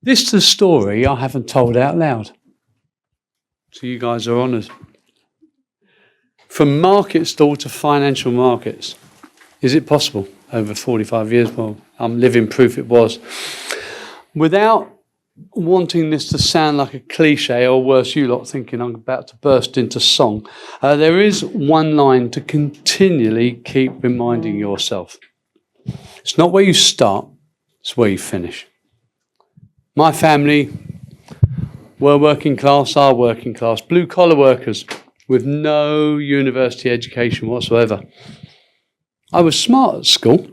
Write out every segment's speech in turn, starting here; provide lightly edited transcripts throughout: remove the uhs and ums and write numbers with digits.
This is a story I haven't told out loud. So you guys are honoured. From market stall to financial markets. Is it possible? Over 45 years? Well, I'm living proof it was. Without wanting this to sound like a cliche, or worse, you lot thinking I'm about to burst into song, there is one line to continually keep reminding yourself. It's not where you start, it's where you finish. My family were working class, are working class, blue-collar workers with no university education whatsoever. I was smart at school,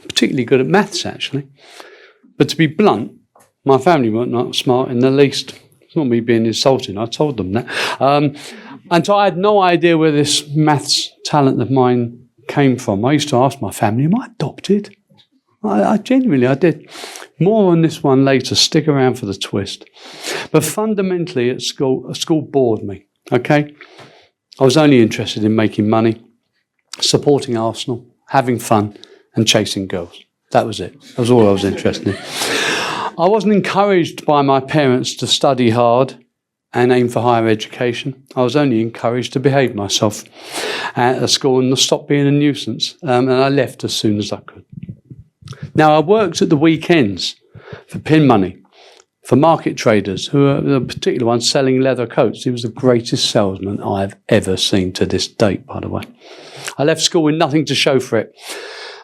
particularly good at maths, actually. But to be blunt, my family weren't not smart in the least. It's not me being insulting, I told them that. And so I had no idea where this maths talent of mine came from. I used to ask my family, am I adopted? I genuinely did. More on this one later. Stick around for the twist. But fundamentally, at school bored me, okay? I was only interested in making money, supporting Arsenal, having fun, and chasing girls. That was it. That was all I was interested in. I wasn't encouraged by my parents to study hard and aim for higher education. I was only encouraged to behave myself at school and stop being a nuisance. And I left as soon as I could. Now, I worked at the weekends for pin money, for market traders, who are the particular ones selling leather coats. He was the greatest salesman I've ever seen to this date, by the way. I left school with nothing to show for it.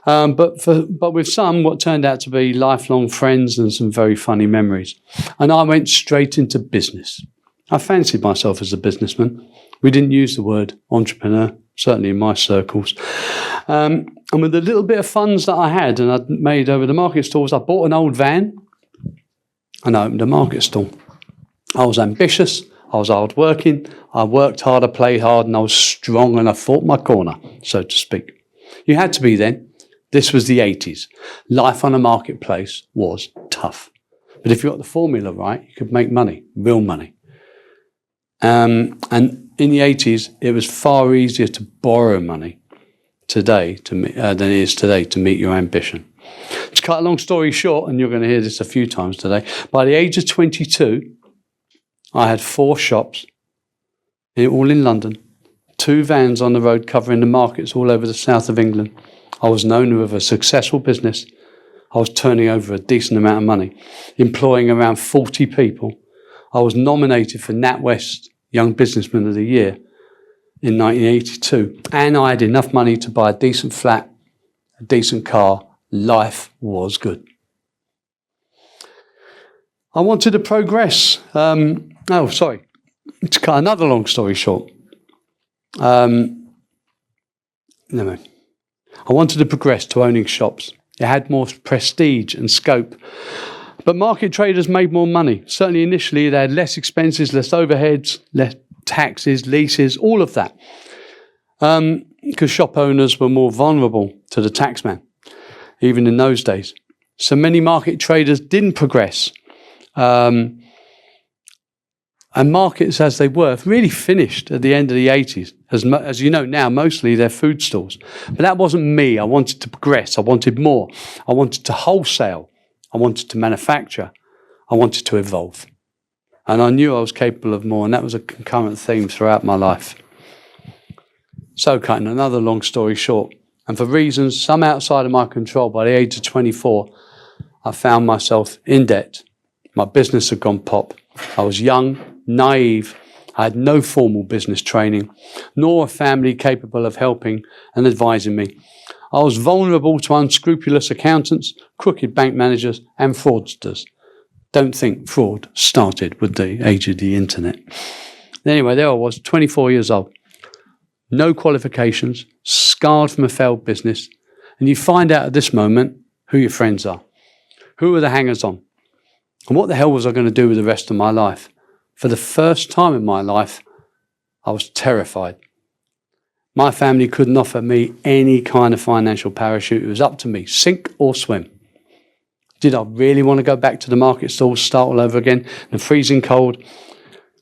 But with some, what turned out to be lifelong friends and some very funny memories. And I went straight into business. I fancied myself as a businessman. We didn't use the word entrepreneur, certainly in my circles. And with the little bit of funds that I had and I'd made over the market stalls, I bought an old van and I opened a market stall. I was ambitious, I was hard-working, I worked hard, I played hard, and I was strong and I fought my corner, so to speak. You had to be then. This was the 80s. Life on a marketplace was tough. But if you got the formula right, you could make money, real money. And in the 80s, it was far easier to borrow money today than it is today to meet your ambition. To cut a long story short, and you're going to hear this a few times today, by the age of 22, I had 4 shops, all in London, 2 vans on the road covering the markets all over the south of England. I was known with a successful business. I was turning over a decent amount of money, employing around 40 people. I was nominated for NatWest Young Businessman of the Year in 1982. And I had enough money to buy a decent flat, a decent car. Life was good. I wanted to progress. To cut another long story short. I wanted to progress to owning shops. It had more prestige and scope. But market traders made more money. Certainly initially, they had less expenses, less overheads, less taxes, leases, all of that. Because shop owners were more vulnerable to the taxman, even in those days. So many market traders didn't progress. And markets, as they were, really finished at the end of the 80s. As you know now, mostly they're food stalls. But that wasn't me. I wanted to progress. I wanted more. I wanted to wholesale. I wanted to manufacture. I wanted to evolve. And I knew I was capable of more, and that was a concurrent theme throughout my life. So, cutting another long story short, and for reasons some outside of my control, by the age of 24, I found myself in debt. My business had gone pop. I was young, naive. I had no formal business training, nor a family capable of helping and advising me. I was vulnerable to unscrupulous accountants, crooked bank managers, and fraudsters. Don't think fraud started with the age of the internet. Anyway, there I was, 24 years old. No qualifications, scarred from a failed business. And you find out at this moment who your friends are. Who are the hangers-on? And what the hell was I going to do with the rest of my life? For the first time in my life, I was terrified. My family couldn't offer me any kind of financial parachute. It was up to me, sink or swim. Did I really want to go back to the market stalls, start all over again, in the freezing cold?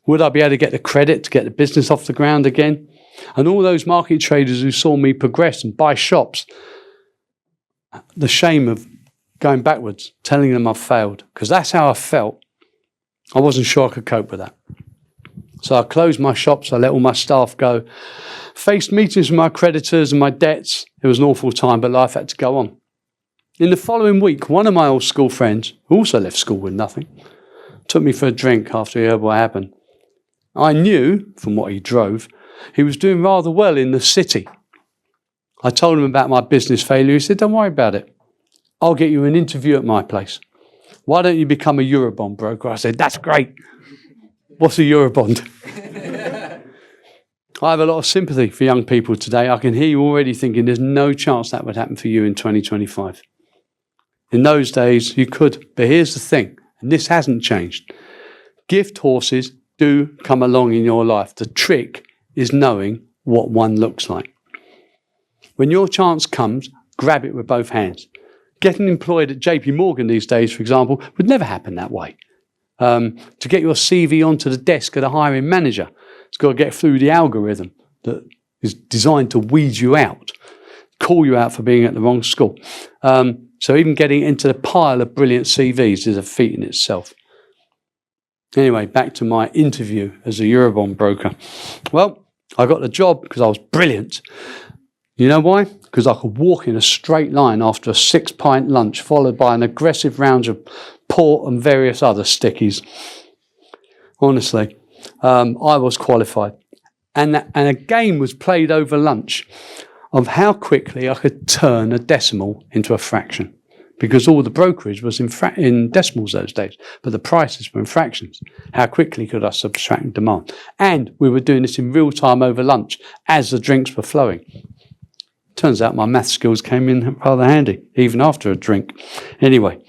Would I be able to get the credit to get the business off the ground again? And all those market traders who saw me progress and buy shops, the shame of going backwards, telling them I've failed, because that's how I felt. I wasn't sure I could cope with that. So I closed my shops, I let all my staff go, faced meetings with my creditors and my debts. It was an awful time, but life had to go on. In the following week, one of my old school friends, who also left school with nothing, took me for a drink after he heard what happened. I knew, from what he drove, he was doing rather well in the city. I told him about my business failure. He said, don't worry about it. I'll get you an interview at my place. Why don't you become a Eurobond broker? I said, that's great. What's a Eurobond? I have a lot of sympathy for young people today. I can hear you already thinking there's no chance that would happen for you in 2025. In those days, you could. But here's the thing, and this hasn't changed. Gift horses do come along in your life. The trick is knowing what one looks like. When your chance comes, grab it with both hands. Getting employed at JP Morgan these days, for example, would never happen that way. To get your CV onto the desk of the hiring manager, it's got to get through the algorithm that is designed to weed you out, call you out for being at the wrong school. So even getting into the pile of brilliant CVs is a feat in itself. Anyway, back to my interview as a Eurobond broker. Well, I got the job because I was brilliant. You know why? Because I could walk in a straight line after a 6-pint lunch, followed by an aggressive round of port and various other stickies. Honestly, I was qualified. And a game was played over lunch of how quickly I could turn a decimal into a fraction. Because all the brokerage was in decimals those days, but the prices were in fractions. How quickly could I subtract demand? And we were doing this in real time over lunch as the drinks were flowing. Turns out my math skills came in rather handy, even after a drink. Anyway,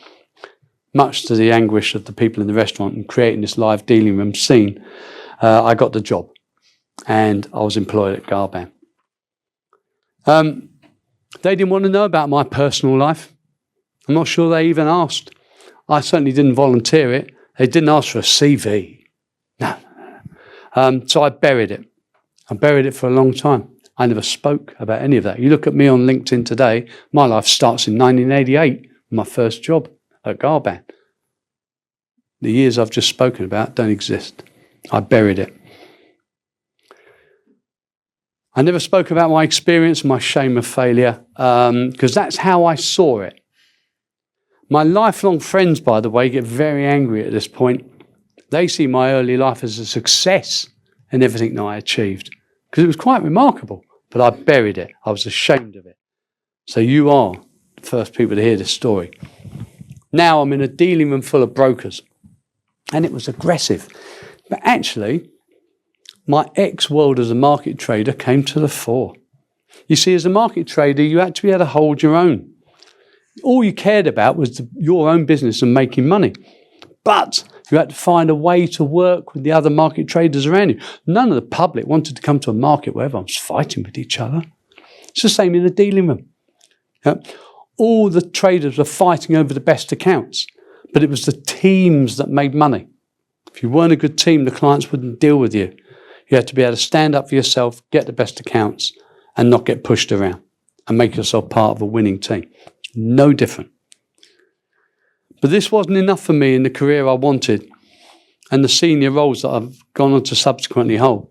much to the anguish of the people in the restaurant and creating this live dealing room scene, I got the job and I was employed at Garban. They didn't want to know about my personal life. I'm not sure they even asked. I certainly didn't volunteer it. They didn't ask for a CV. No. So I buried it. I buried it for a long time. I never spoke about any of that. You look at me on LinkedIn today, my life starts in 1988, my first job at Garban. The years I've just spoken about don't exist. I buried it. I never spoke about my experience, my shame of failure, because that's how I saw it. My lifelong friends, by the way, get very angry at this point. They see my early life as a success in everything that I achieved, because it was quite remarkable. But I buried it. I was ashamed of it. So you are the first people to hear this story. Now I'm in a dealing room full of brokers. And it was aggressive. But actually, my ex-world as a market trader came to the fore. You see, as a market trader, you actually had to hold your own. All you cared about was your own business and making money. But you had to find a way to work with the other market traders around you. None of the public wanted to come to a market where everyone's fighting with each other. It's the same in the dealing room. All the traders were fighting over the best accounts, but it was the teams that made money. If you weren't a good team, the clients wouldn't deal with you. You had to be able to stand up for yourself, get the best accounts, and not get pushed around, and make yourself part of a winning team. No different. But this wasn't enough for me in the career I wanted and the senior roles that I've gone on to subsequently hold.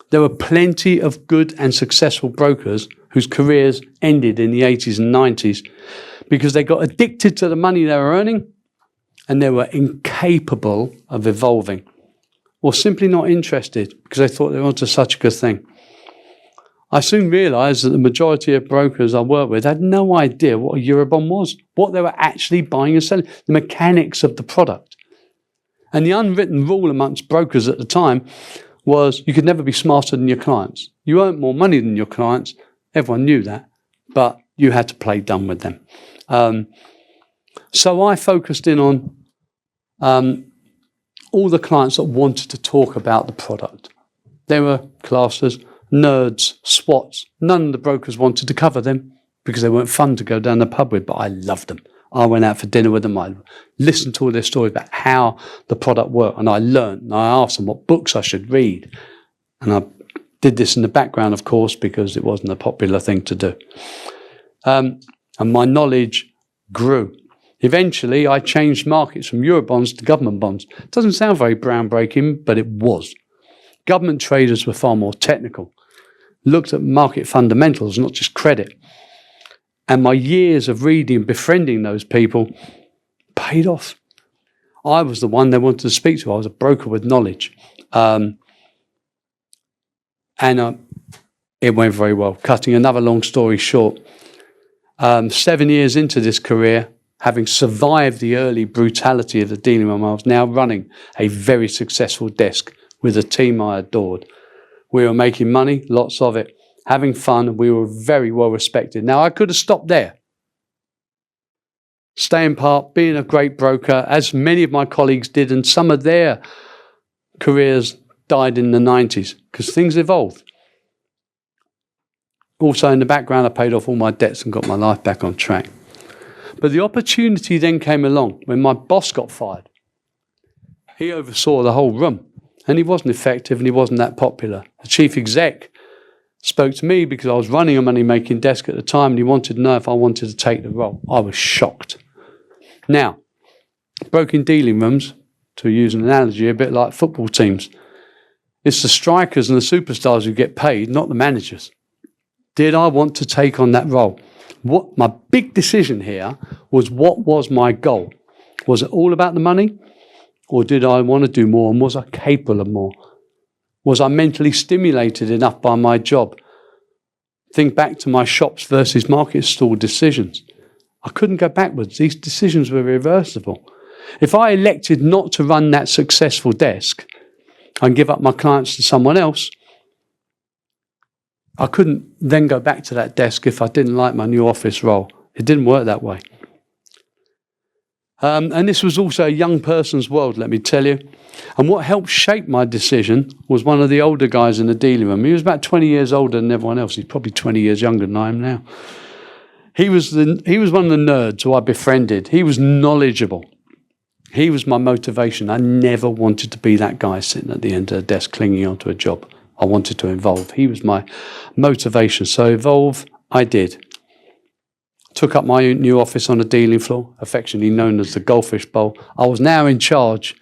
There were plenty of good and successful brokers whose careers ended in the 80s and 90s because they got addicted to the money they were earning and they were incapable of evolving or simply not interested because they thought they were onto such a good thing. I soon realised that the majority of brokers I worked with had no idea what a Eurobond was, what they were actually buying and selling, the mechanics of the product. And the unwritten rule amongst brokers at the time was you could never be smarter than your clients. You earned more money than your clients. Everyone knew that, but you had to play dumb with them. So I focused in on all the clients that wanted to talk about the product. They were classers, nerds, swats. None of the brokers wanted to cover them because they weren't fun to go down the pub with, but I loved them. I went out for dinner with them. I listened to all their stories about how the product worked, and I learned. And I asked them what books I should read. And I did this in the background, of course, because it wasn't a popular thing to do. And my knowledge grew. Eventually, I changed markets from Eurobonds to government bonds. Doesn't sound very groundbreaking, but it was. Government traders were far more technical, looked at market fundamentals, not just credit. And my years of reading and befriending those people paid off. I was the one they wanted to speak to. I was a broker with knowledge. It went very well. Cutting another long story short, 7 years into this career, having survived the early brutality of the dealing room, I was now running a very successful desk with a team I adored. We were making money, lots of it, having fun. We were very well respected. Now, I could have stopped there. Staying part, being a great broker, as many of my colleagues did, and some of their careers died in the 90s because things evolved. Also, in the background, I paid off all my debts and got my life back on track. But the opportunity then came along when my boss got fired. He oversaw the whole room, and he wasn't effective and he wasn't that popular. The chief exec spoke to me because I was running a money-making desk at the time, and he wanted to know if I wanted to take the role. I was shocked. Now, broken dealing rooms, to use an analogy, a bit like football teams. It's the strikers and the superstars who get paid, not the managers. Did I want to take on that role? What my big decision here was, what was my goal? Was it all about the money? Or did I want to do more, and was I capable of more? Was I mentally stimulated enough by my job? Think back to my shops versus market stall decisions. I couldn't go backwards. These decisions were irreversible. If I elected not to run that successful desk and give up my clients to someone else, I couldn't then go back to that desk if I didn't like my new office role. It didn't work that way. And this was also a young person's world, let me tell you. And what helped shape my decision was one of the older guys in the dealing room. He was about 20 years older than everyone else. He's probably 20 years younger than I am now. He was one of the nerds who I befriended. He was knowledgeable. He was my motivation. I never wanted to be that guy sitting at the end of the desk clinging onto a job. I wanted to evolve. He was my motivation. So evolve, I did. Took up my new office on the dealing floor, affectionately known as the Goldfish Bowl. I was now in charge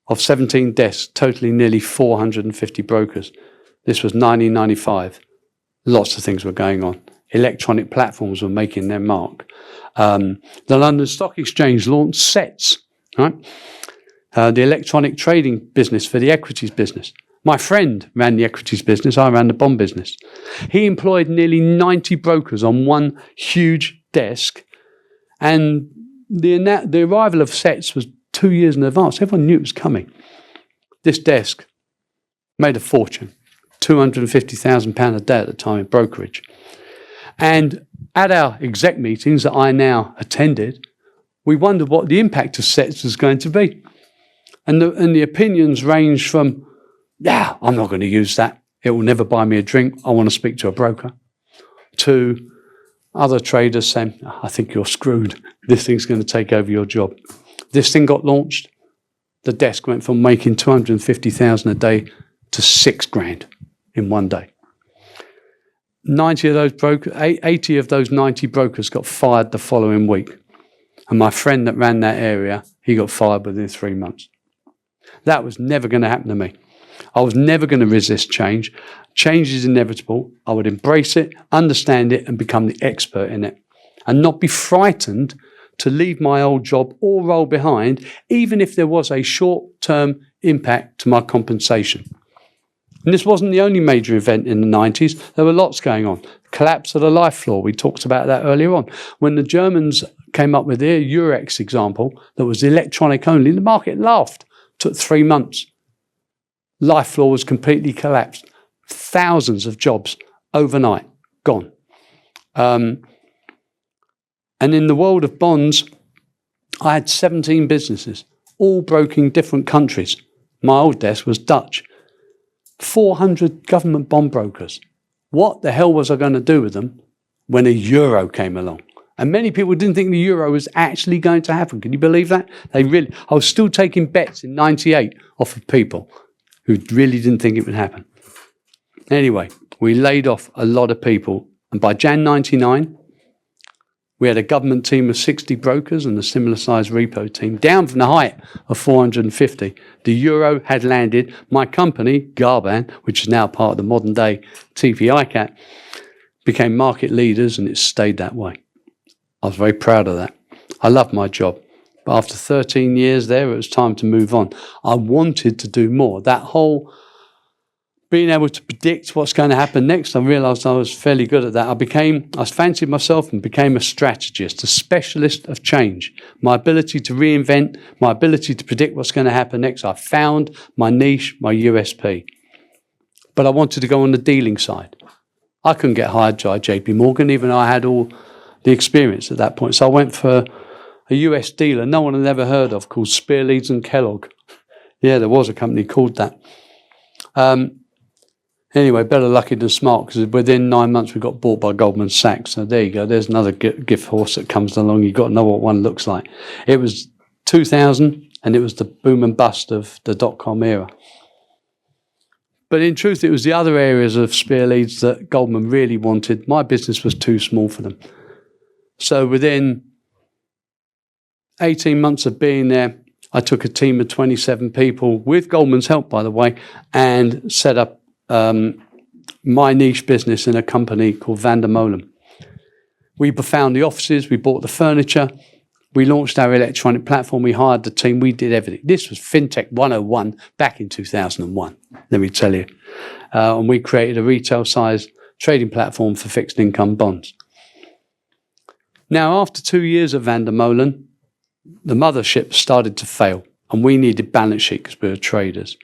of 17 desks, totaling nearly 450 brokers. This was 1995. Lots of things were going on. Electronic platforms were making their mark. The London Stock Exchange launched SETS, right? The electronic trading business for the equities business. My friend ran the equities business. I ran the bond business. He employed nearly 90 brokers on one huge desk. And the arrival of SETS was 2 years in advance. Everyone knew it was coming. This desk made a fortune, £250,000 a day at the time in brokerage. And at our exec meetings that I now attended, we wondered what the impact of SETS was going to be. And the opinions ranged from, yeah, I'm not going to use that. It will never buy me a drink. I want to speak to a broker. To other traders saying, I think you're screwed. This thing's going to take over your job. This thing got launched. The desk went from making 250,000 a day to $6,000 in one day. 80 of those 90 brokers got fired the following week. And my friend that ran that area, he got fired within 3 months. That was never going to happen to me. I was never going to resist change. Change is inevitable. I would embrace it, understand it, and become the expert in it. And not be frightened to leave my old job or role behind, even if there was a short-term impact to my compensation. And this wasn't the only major event in the 90s. There were lots going on. Collapse of the life floor. We talked about that earlier on. When the Germans came up with their Eurex example that was electronic only, the market laughed. It took 3 months. Life floor was completely collapsed. Thousands of jobs overnight gone. And in the world of bonds, I had 17 businesses, all broking different countries. My old desk was Dutch. 400 government bond brokers. What the hell was I going to do with them when a euro came along? And many people didn't think the euro was actually going to happen. Can you believe that? I was still taking bets in 98 off of people who really didn't think it would happen. Anyway, we laid off a lot of people. And by Jan 99, We had a government team of 60 brokers and a similar sized repo team, down from the height of 450. The euro had landed. My company, Garban, which is now part of the modern day TP ICAP, became market leaders, and it stayed that way. I was very proud of that. I loved my job. But after 13 years there, it was time to move on. I wanted to do more. That whole being able to predict what's going to happen next, I realised I was fairly good at that. I fancied myself and became a strategist, a specialist of change. My ability to reinvent, my ability to predict what's going to happen next. I found my niche, my USP. But I wanted to go on the dealing side. I couldn't get hired by JP Morgan, even though I had all the experience at that point. So I went for a US dealer no one had ever heard of, called Spear, Leeds and Kellogg. Yeah, there was a company called that. Anyway, better lucky than smart, because within 9 months we got bought by Goldman Sachs. So there you go. There's another gift horse that comes along. You've got to know what one looks like. It was 2000, and it was the boom and bust of the dot-com era. But in truth, it was the other areas of Spear Leeds that Goldman really wanted. My business was too small for them. So within 18 months of being there, I took a team of 27 people, with Goldman's help, by the way, and set up my niche business in a company called Van der Molen. We found the offices, we bought the furniture, we launched our electronic platform, we hired the team, we did everything. This was Fintech 101 back in 2001, let me tell you. And we created a retail-sized trading platform for fixed income bonds. Now, after 2 years of Van der Molen, the mothership started to fail, and we needed balance sheet because we were traders.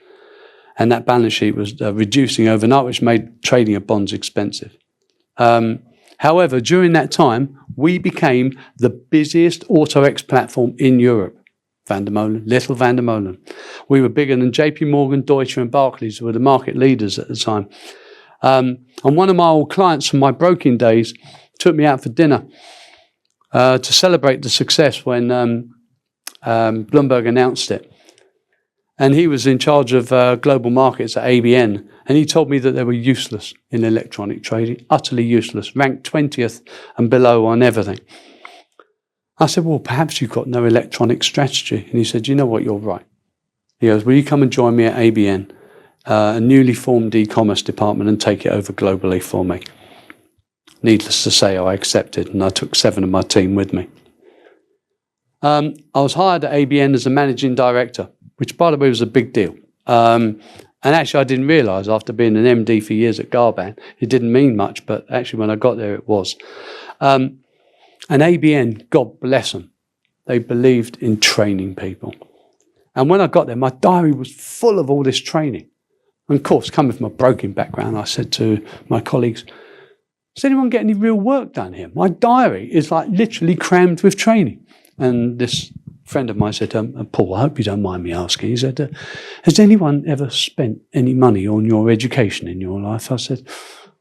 And that balance sheet was reducing overnight, which made trading of bonds expensive. However, during that time, we became the busiest AutoX platform in Europe. Van der Molen, little Van der Molen. We were bigger than JP Morgan, Deutsche and Barclays, who were the market leaders at the time. And one of my old clients from my broking days took me out for dinner to celebrate the success when Bloomberg announced it. And he was in charge of global markets at ABN. And he told me that they were useless in electronic trading, utterly useless, ranked 20th and below on everything. I said, well, perhaps you've got no electronic strategy. And he said, you know what, you're right. He goes, will you come and join me at ABN, a newly formed e-commerce department, and take it over globally for me? Needless to say, I accepted, and I took 7 of my team with me. I was hired at ABN as a managing director, which, by the way, was a big deal. And actually, I didn't realise, after being an MD for years at Garban, it didn't mean much, but actually, when I got there, it was. And ABN, God bless them, they believed in training people. And when I got there, my diary was full of all this training. And of course, coming from a broking background, I said to my colleagues, does anyone get any real work done here? My diary is like literally crammed with training. And this friend of mine said, Paul, I hope you don't mind me asking. He said, has anyone ever spent any money on your education in your life? I said,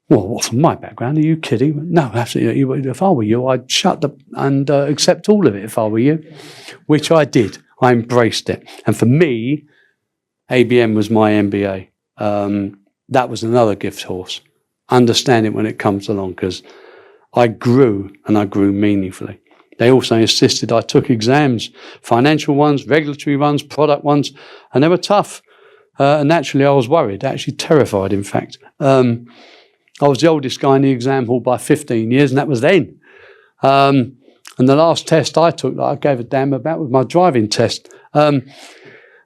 well, from my background, are you kidding? No, absolutely. If I were you, I'd shut and accept all of it if I were you, which I did. I embraced it. And for me, ABM was my MBA. That was another gift horse. Understand it when it comes along, because I grew, and I grew meaningfully. They also insisted I took exams, financial ones, regulatory ones, product ones, and they were tough. And naturally, I was worried, actually terrified, in fact. I was the oldest guy in the exam hall by 15 years, and that was then. And the last test I took that I gave a damn about was my driving test.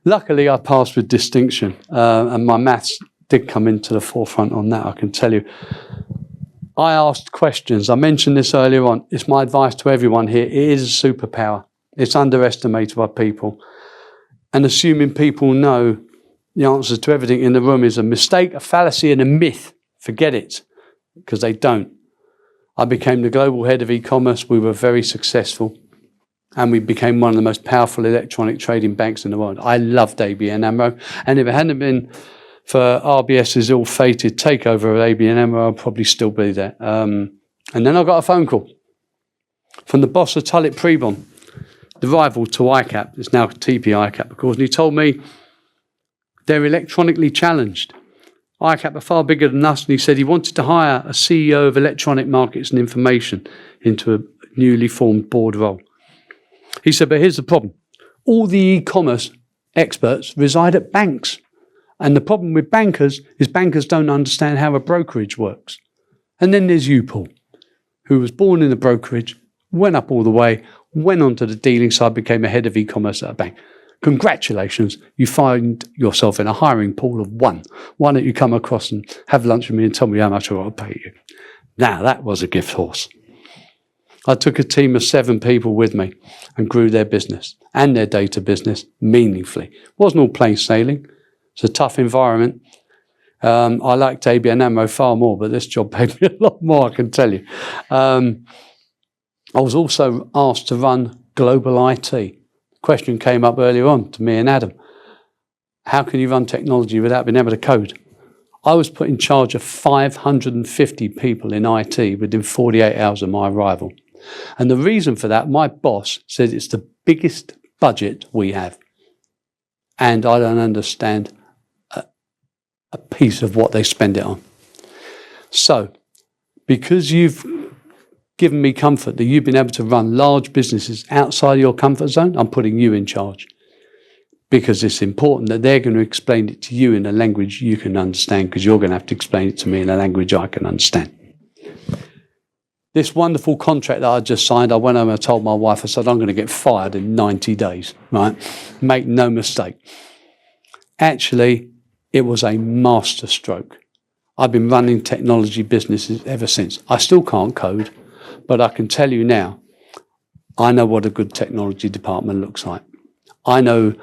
Luckily, I passed with distinction, and my maths did come into the forefront on that, I can tell you. I asked questions. I mentioned this earlier on. It's my advice to everyone here. It is a superpower. It's underestimated by people. And assuming people know the answers to everything in the room is a mistake, a fallacy, and a myth. Forget it, because they don't. I became the global head of e-commerce. We were very successful, and we became one of the most powerful electronic trading banks in the world. I loved ABN AMRO, and if it hadn't been for RBS's ill-fated takeover of ABN AMRO, I'd probably still be there. And then I got a phone call from the boss of Tullett Prebon, the rival to ICAP. It's now TP ICAP, of course, and he told me they're electronically challenged. ICAP are far bigger than us, and he said he wanted to hire a CEO of electronic markets and information into newly formed board role. He said, but here's the problem. All the e-commerce experts reside at banks. And the problem with bankers is bankers don't understand how a brokerage works. And then there's you, Paul, who was born in a brokerage, went up all the way, went onto the dealing side, became a head of e-commerce at a bank. Congratulations, you find yourself in a hiring pool of one. Why don't you come across and have lunch with me and tell me how much I want to pay you? Now, that was a gift horse. I took a team of 7 people with me and grew their business and their data business meaningfully. It wasn't all plain sailing. It's a tough environment. I liked ABN AMRO far more, but this job paid me a lot more, I can tell you. I was also asked to run global IT. The question came up earlier on to me and Adam. How can you run technology without being able to code? I was put in charge of 550 people in IT within 48 hours of my arrival. And the reason for that, my boss said it's the biggest budget we have. And I don't understand a piece of what they spend it on. So, because you've given me comfort that you've been able to run large businesses outside your comfort zone, I'm putting you in charge. Because it's important that they're going to explain it to you in a language you can understand, because you're going to have to explain it to me in a language I can understand. This wonderful contract that I just signed, I went home and told my wife, I said, I'm going to get fired in 90 days, right? Make no mistake. Actually, it was a master stroke. I've been running technology businesses ever since. I still can't code, but I can tell you now, I know what a good technology department looks like. I know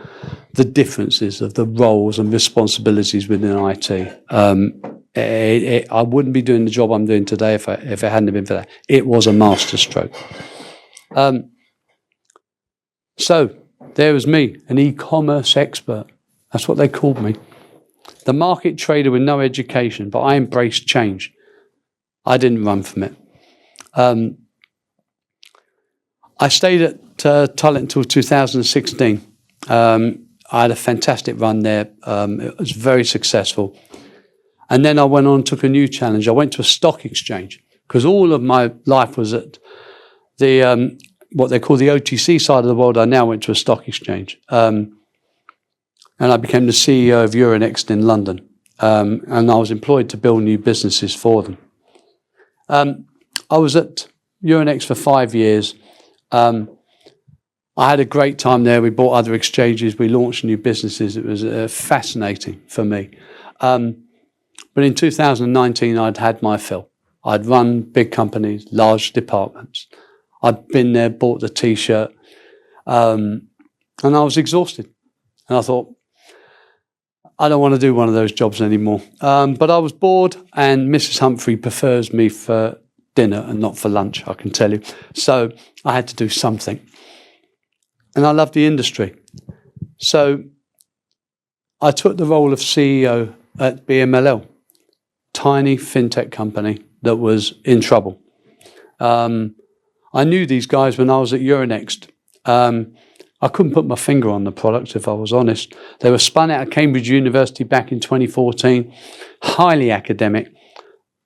the differences of the roles and responsibilities within IT. I wouldn't be doing the job I'm doing today if it hadn't been for that. It was a master stroke. So there was me, an e-commerce expert. That's what they called me. The market trader with no education, but I embraced change. I didn't run from it. I stayed at Tullet until 2016. I had a fantastic run there. It was very successful. And then I went on and took a new challenge. I went to a stock exchange because all of my life was at the what they call the OTC side of the world. I now went to a stock exchange. And I became the CEO of Euronext in London. And I was employed to build new businesses for them. I was at Euronext for 5 years. I had a great time there. We bought other exchanges. We launched new businesses. It was fascinating for me. But in 2019, I'd had my fill. I'd run big companies, large departments. I'd been there, bought the T-shirt, and I was exhausted. And I thought, I don't want to do one of those jobs anymore. But I was bored, and Mrs. Humphrey prefers me for dinner and not for lunch, I can tell you. So I had to do something. And I love the industry. So I took the role of CEO at BMLL, tiny fintech company that was in trouble. I knew these guys when I was at Euronext. I couldn't put my finger on the product, if I was honest. They were spun out of Cambridge University back in 2014, highly academic,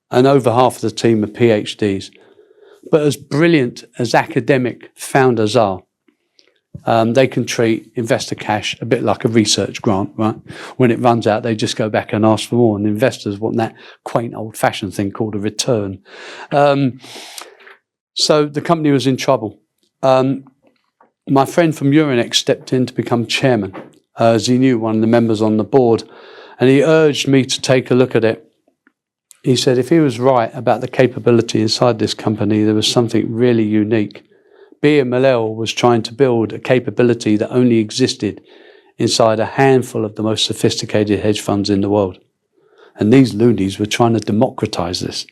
and over half of the team are PhDs. But as brilliant as academic founders are, they can treat investor cash a bit like a research grant, right? When it runs out, they just go back and ask for more, and investors want that quaint old-fashioned thing called a return. So the company was in trouble. My friend from Euronext stepped in to become chairman, as he knew one of the members on the board, and he urged me to take a look at it. He said if he was right about the capability inside this company, there was something really unique. BMLL was trying to build a capability that only existed inside a handful of the most sophisticated hedge funds in the world. And these loonies were trying to democratize this.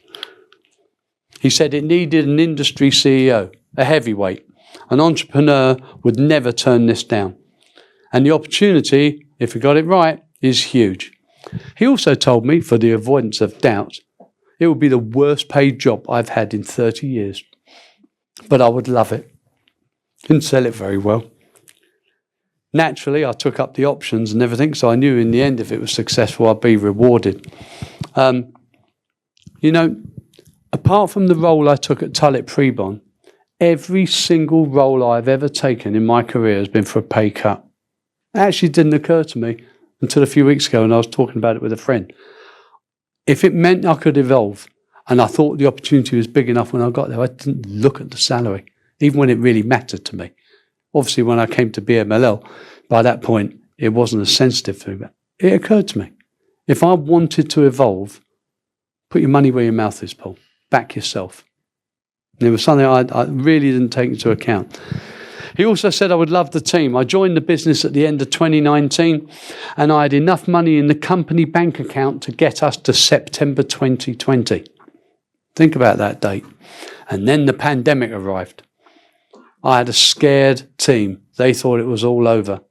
He said it needed an industry CEO, a heavyweight. An entrepreneur would never turn this down. And the opportunity, if we got it right, is huge. He also told me, for the avoidance of doubt, it would be the worst paid job I've had in 30 years. But I would love it. Didn't sell it very well. Naturally, I took up the options and everything, so I knew in the end if it was successful, I'd be rewarded. You know, apart from the role I took at Tullet Prebon, Every single role I've ever taken in my career has been for a pay cut. It actually didn't occur to me until a few weeks ago when I was talking about it with a friend. If it meant I could evolve, and I thought the opportunity was big enough when I got there, I didn't look at the salary, even when it really mattered to me. Obviously, when I came to BMLL, by that point, it wasn't as sensitive to me, but it occurred to me. If I wanted to evolve, put your money where your mouth is, Paul. Back yourself. And it was something I really didn't take into account. He also said I would love the team. I joined the business at the end of 2019, and I had enough money in the company bank account to get us to September 2020. Think about that date. And then the pandemic arrived. I had a scared team. They thought it was all over.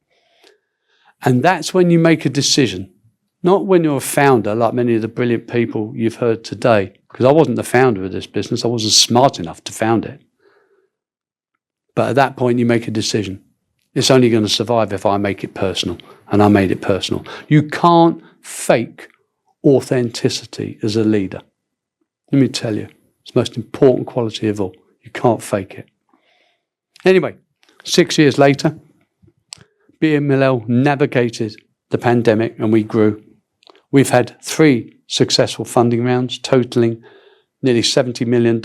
And that's when you make a decision. Not when you're a founder, like many of the brilliant people you've heard today. Because I wasn't the founder of this business. I wasn't smart enough to found it. But at that point, you make a decision. It's only going to survive if I make it personal. And I made it personal. You can't fake authenticity as a leader. Let me tell you, it's the most important quality of all. You can't fake it. Anyway, 6 years later, BMLL navigated the pandemic and we grew. We've had 3 successful funding rounds totaling nearly $70 million.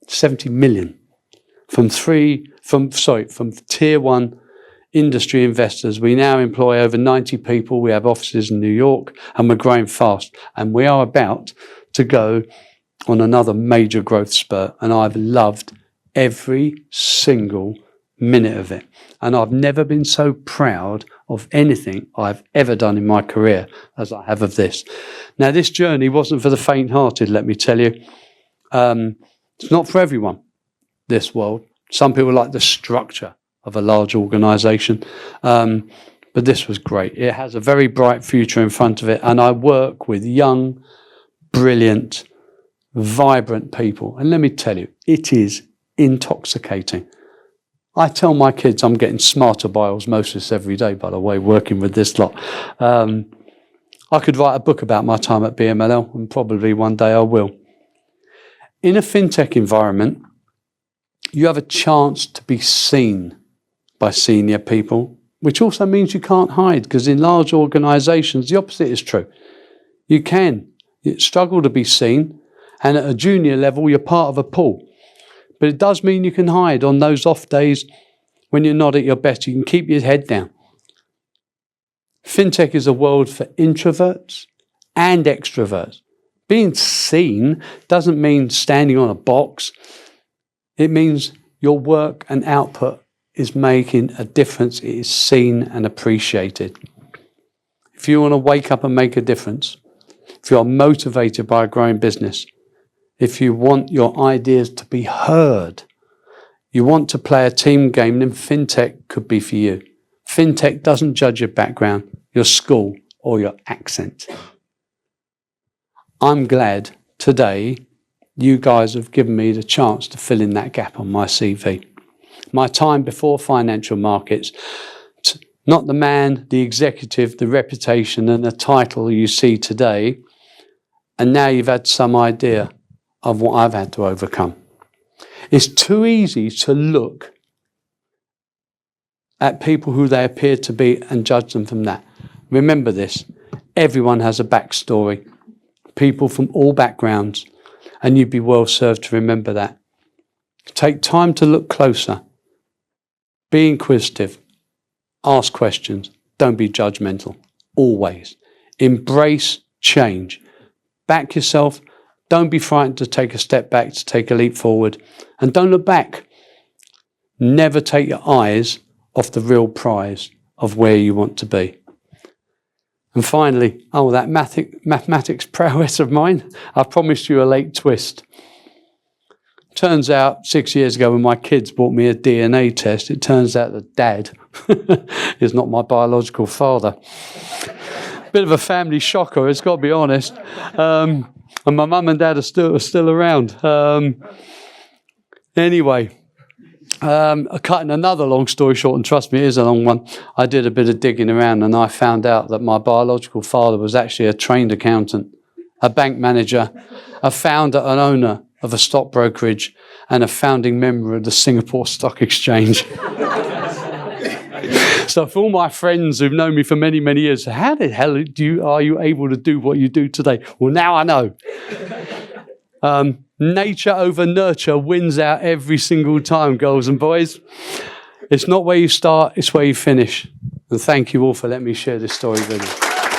70 million. From tier 1 industry investors. We now employ over 90 people. We have offices in New York and we're growing fast. And we are about to go on another major growth spurt. And I've loved every single minute of it. And I've never been so proud of anything I've ever done in my career as I have of this. Now, this journey wasn't for the faint-hearted, let me tell you. It's not for everyone, this world. Some people like the structure of a large organisation. But this was great. It has a very bright future in front of it. And I work with young, brilliant, vibrant people. And let me tell you, it is intoxicating. I tell my kids I'm getting smarter by osmosis every day, by the way, working with this lot. I could write a book about my time at BMLL, and probably one day I will. In a fintech environment, you have a chance to be seen by senior people, which also means you can't hide, because in large organisations, the opposite is true. You can struggle to be seen, and at a junior level, you're part of a pool. But it does mean you can hide on those off days when you're not at your best. You can keep your head down. Fintech is a world for introverts and extroverts. Being seen doesn't mean standing on a box. It means your work and output is making a difference. It is seen and appreciated. If you want to wake up and make a difference, if you are motivated by a growing business, if you want your ideas to be heard, you want to play a team game, then Fintech could be for you. Fintech doesn't judge your background, your school, or your accent. I'm glad today you guys have given me the chance to fill in that gap on my CV. My time before financial markets, not the man, the executive, the reputation and the title you see today, and now you've had some idea of what I've had to overcome. It's too easy to look at people who they appear to be and judge them from that. Remember this, everyone has a backstory, people from all backgrounds, and you'd be well served to remember that. Take time to look closer. Be inquisitive. Ask questions. Don't be judgmental. Always. Embrace change. Back yourself. Don't be frightened to take a step back, to take a leap forward. And don't look back. Never take your eyes off the real prize of where you want to be. And finally, that mathematics prowess of mine, I promised you a late twist. Turns out 6 years ago when my kids bought me a DNA test, it turns out that Dad is not my biological father. Bit of a family shocker, it's got to be honest. And my mum and dad are still around. Anyway, cutting another long story short, and trust me, it is a long one, I did a bit of digging around and I found out that my biological father was actually a trained accountant, a bank manager, a founder and owner of a stock brokerage and a founding member of the Singapore Stock Exchange. So for all my friends who've known me for many, many years, how the hell are you able to do what you do today? Well, now I know. Nature over nurture wins out every single time, girls and boys. It's not where you start, it's where you finish. And thank you all for letting me share this story with you.